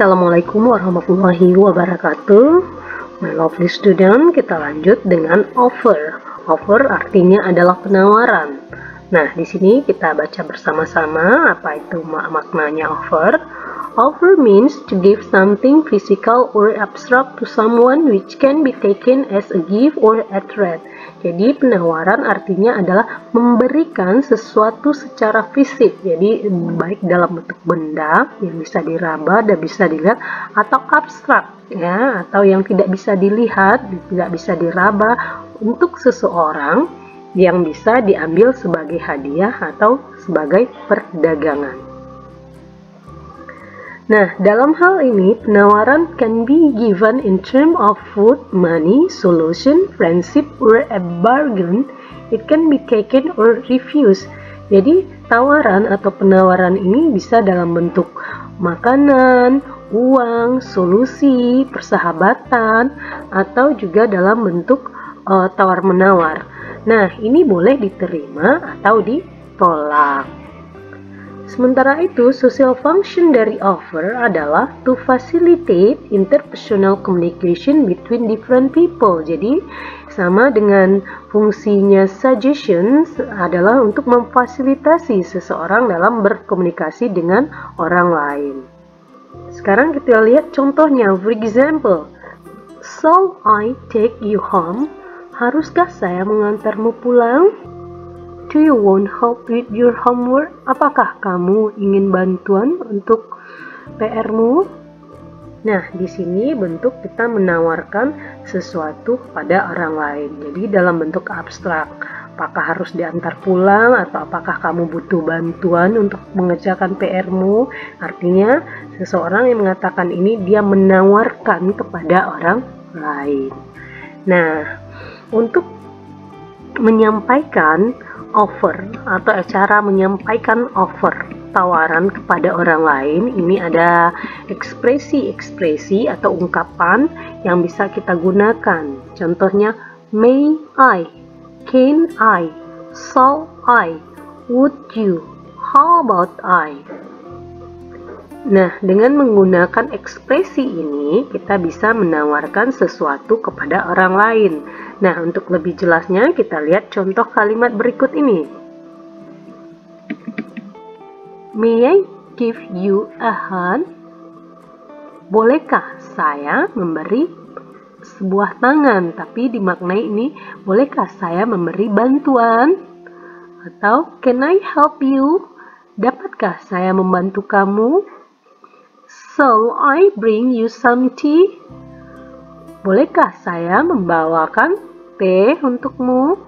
Assalamualaikum warahmatullahi wabarakatuh. My lovely student, kita lanjut dengan offer. Offer artinya adalah penawaran. Nah, di sini kita baca bersama-sama apa itu maknanya offer. Offer means to give something physical or abstract to someone which can be taken as a gift or a threat. Jadi penawaran artinya adalah memberikan sesuatu secara fisik. Jadi baik dalam bentuk benda yang bisa diraba dan bisa dilihat, atau abstrak ya, atau yang tidak bisa dilihat, tidak bisa diraba untuk seseorang yang bisa diambil sebagai hadiah atau sebagai perdagangan. Nah, dalam hal ini, penawaran can be given in term of food, money, solution, friendship, or a bargain. It can be taken or refused. Jadi, tawaran atau penawaran ini bisa dalam bentuk makanan, uang, solusi, persahabatan, atau juga dalam bentuk tawar-menawar. Nah, ini boleh diterima atau ditolak. Sementara itu, social function dari offer adalah to facilitate interpersonal communication between different people. Jadi, sama dengan fungsinya suggestions adalah untuk memfasilitasi seseorang dalam berkomunikasi dengan orang lain. Sekarang kita lihat contohnya. For example, shall I take you home? Haruskah saya mengantarmu pulang? Do you want help with your homework? Apakah kamu ingin bantuan untuk PR-mu? Nah, di sini bentuk kita menawarkan sesuatu pada orang lain. Jadi dalam bentuk abstrak. Apakah harus diantar pulang atau apakah kamu butuh bantuan untuk mengerjakan PR-mu? Artinya, seseorang yang mengatakan ini dia menawarkan kepada orang lain. Nah, untuk menyampaikan offer atau cara menyampaikan offer tawaran kepada orang lain, ini ada ekspresi-ekspresi atau ungkapan yang bisa kita gunakan. Contohnya, may I, can I, shall I, would you, how about I. Nah, dengan menggunakan ekspresi ini, kita bisa menawarkan sesuatu kepada orang lain. Nah, untuk lebih jelasnya, kita lihat contoh kalimat berikut ini. May I give you a hand? Bolehkah saya memberi sebuah tangan? Tapi dimaknai ini, bolehkah saya memberi bantuan? Atau, can I help you? Dapatkah saya membantu kamu? Shall I bring you some tea? Bolehkah saya membawakan teh untukmu?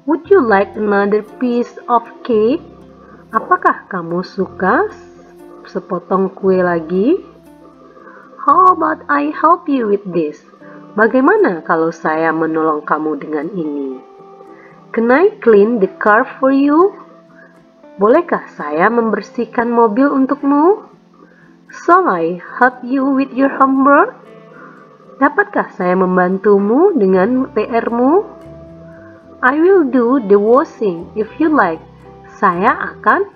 Would you like another piece of cake? Apakah kamu suka sepotong kue lagi? How about I help you with this? Bagaimana kalau saya menolong kamu dengan ini? Can I clean the car for you? Bolehkah saya membersihkan mobil untukmu? Shall I help you with your homework? Dapatkah saya membantumu dengan PR-mu? I will do the washing if you like. Saya akan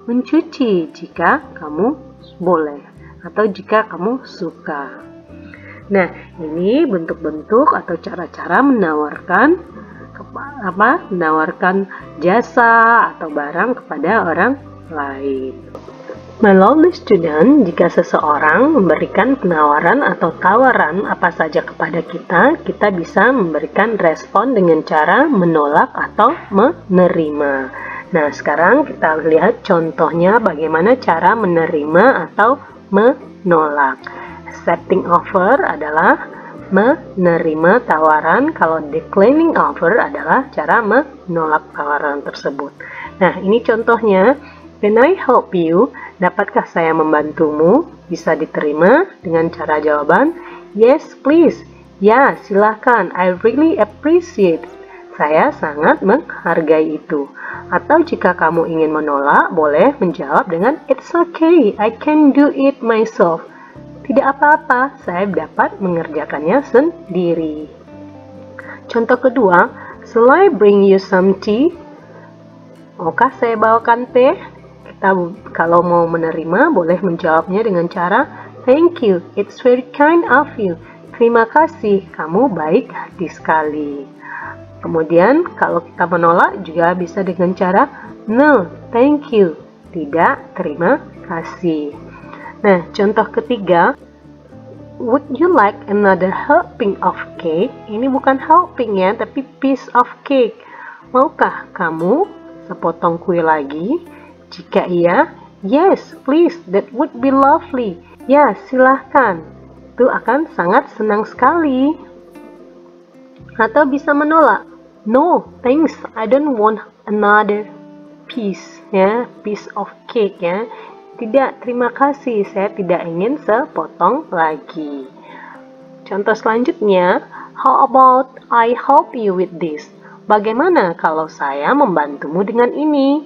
mencuci jika kamu boleh atau jika kamu suka. Nah, ini bentuk-bentuk atau cara-cara menawarkan jasa atau barang kepada orang lain. My lovely student, jika seseorang memberikan penawaran atau tawaran apa saja kepada kita, kita bisa memberikan respon dengan cara menolak atau menerima. Nah, sekarang kita lihat contohnya bagaimana cara menerima atau menolak. Accepting offer adalah menerima tawaran, kalau declining offer adalah cara menolak tawaran tersebut. Nah, ini contohnya. Can I help you? Dapatkah saya membantumu? Bisa diterima dengan cara jawaban, yes please. Ya, silakan. I really appreciate. Saya sangat menghargai itu. Atau jika kamu ingin menolak, boleh menjawab dengan it's okay, I can do it myself. Tidak apa-apa, saya dapat mengerjakannya sendiri. Contoh kedua, shall I bring you some tea? Maukah saya bawakan teh? Kita kalau mau menerima boleh menjawabnya dengan cara Thank you, it's very kind of you. Terima kasih, kamu baik hati sekali. Kemudian kalau kita menolak juga bisa dengan cara no, thank you. Tidak, terima kasih. Nah, contoh ketiga, would you like another helping of cake? Ini bukan helping ya, tapi piece of cake. Maukah kamu sepotong kue lagi? Jika iya, yes, please, that would be lovely. Ya, silahkan. Itu akan sangat senang sekali. Atau bisa menolak. No, thanks, I don't want another piece, ya, piece of cake, ya. Tidak, terima kasih, saya tidak ingin sepotong lagi. Contoh selanjutnya, how about I help you with this? Bagaimana kalau saya membantumu dengan ini?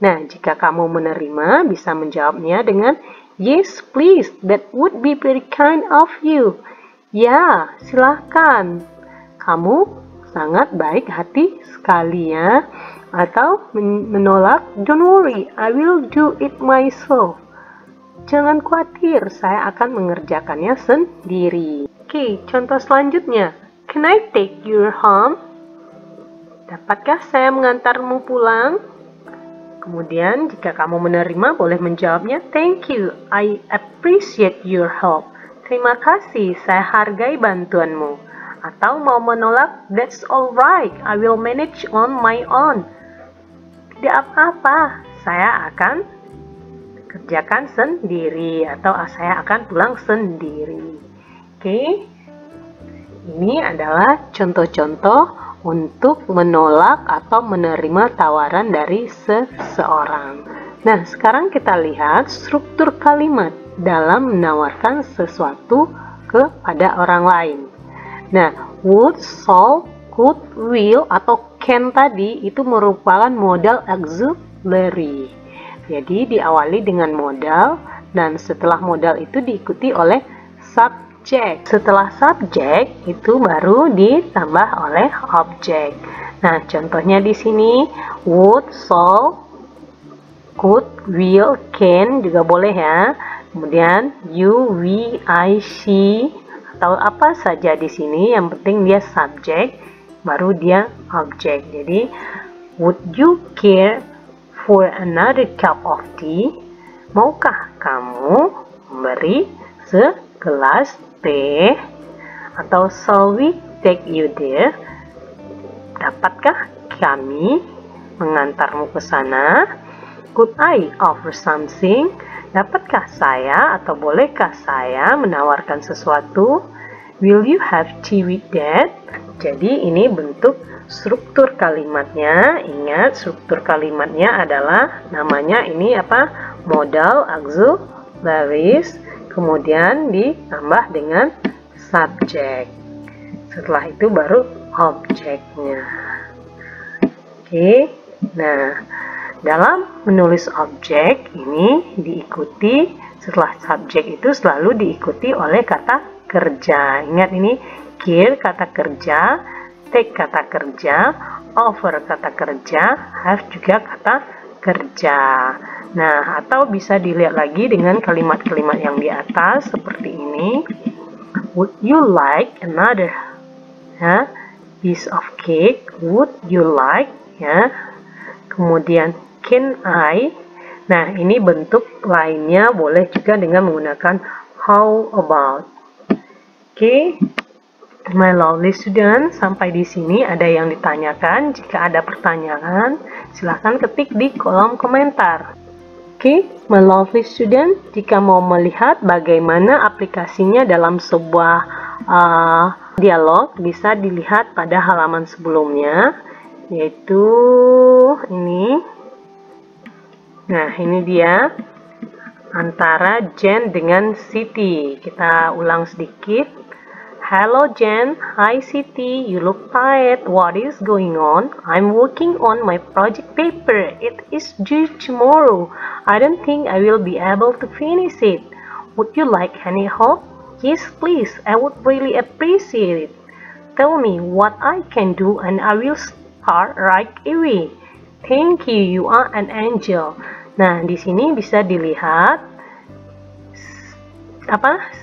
Nah, jika kamu menerima, bisa menjawabnya dengan yes, please, that would be very kind of you. Ya, silahkan. Kamu sangat baik hati sekali ya. Atau menolak, don't worry, I will do it myself. Jangan khawatir, saya akan mengerjakannya sendiri. Oke, contoh selanjutnya. Can I take you home? Dapatkah saya mengantarmu pulang? Kemudian, jika kamu menerima, boleh menjawabnya, thank you, I appreciate your help. Terima kasih, saya hargai bantuanmu. Atau mau menolak, that's alright, I will manage on my own. Tidak apa-apa, saya akan kerjakan sendiri. Atau saya akan pulang sendiri. Oke, ini adalah contoh-contoh untuk menolak atau menerima tawaran dari seseorang. Nah, sekarang kita lihat struktur kalimat dalam menawarkan sesuatu kepada orang lain. Nah, would, shall, could, will, atau can tadi itu merupakan modal auxiliary. Jadi diawali dengan modal dan setelah modal itu diikuti oleh subject. Setelah subject itu baru ditambah oleh object. Nah, contohnya di sini would, shall, could, will, can juga boleh ya. Kemudian you, we, I, she atau apa saja di sini, yang penting dia subject baru dia object. Jadi would you care for another cup of tea? Maukah kamu memberi segelas teh? Atau shall we take you there? Dapatkah kami mengantarmu ke sana? Could I offer something? Dapatkah saya atau bolehkah saya menawarkan sesuatu? Will you have tea with that? Jadi ini bentuk struktur kalimatnya. Ingat, struktur kalimatnya adalah namanya ini apa? Modal auxiliaries, kemudian ditambah dengan subject. Setelah itu baru objeknya. Oke. Nah, dalam menulis objek ini diikuti setelah subjek itu selalu diikuti oleh kata kerja. Ingat ini care kata kerja, take kata kerja, offer kata kerja, have juga kata kerja. Nah, atau bisa dilihat lagi dengan kalimat-kalimat yang di atas seperti ini. Would you like another piece of cake? Would you like Kemudian can I? Nah, ini bentuk lainnya boleh juga dengan menggunakan how about. Oke, my lovely student, sampai di sini ada yang ditanyakan. Jika ada pertanyaan, silahkan ketik di kolom komentar. Oke, my lovely student, jika mau melihat bagaimana aplikasinya dalam sebuah dialog, bisa dilihat pada halaman sebelumnya, yaitu ini. Nah, ini dia antara Jen dengan Siti. Kita ulang sedikit. Hello Jen, hi Siti, you look tired. What is going on? I'm working on my project paper. It is due tomorrow. I don't think I will be able to finish it. Would you like any help? Yes, please. I would really appreciate it. Tell me what I can do and I will start right away. Thank you, you are an angel. Nah, di sini bisa dilihat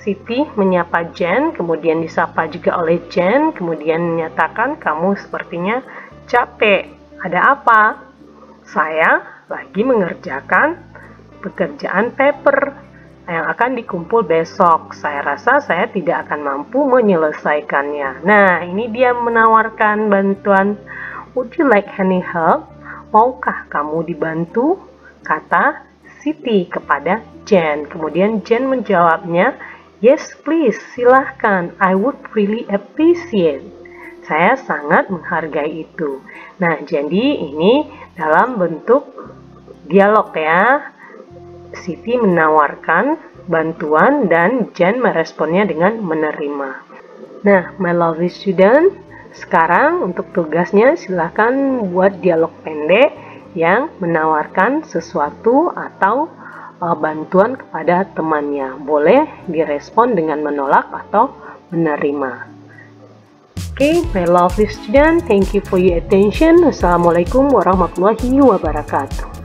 Siti menyapa Jen, kemudian disapa juga oleh Jen, kemudian menyatakan kamu sepertinya capek. Ada apa? Saya lagi mengerjakan pekerjaan paper yang akan dikumpul besok. Saya rasa saya tidak akan mampu menyelesaikannya. Nah, ini dia menawarkan bantuan. Would you like any help? Maukah kamu dibantu? Kata Siti kepada Jen. Kemudian Jen menjawabnya, yes please, silahkan. I would really appreciate. Saya sangat menghargai itu. Nah, jadi ini dalam bentuk dialog ya. Siti menawarkan bantuan dan Jen meresponnya dengan menerima. Nah, my lovely student, sekarang untuk tugasnya silahkan buat dialog pendek yang menawarkan sesuatu atau bantuan kepada temannya. Boleh direspon dengan menolak atau menerima. Okay, my lovely student, thank you for your attention. Assalamualaikum warahmatullahi wabarakatuh.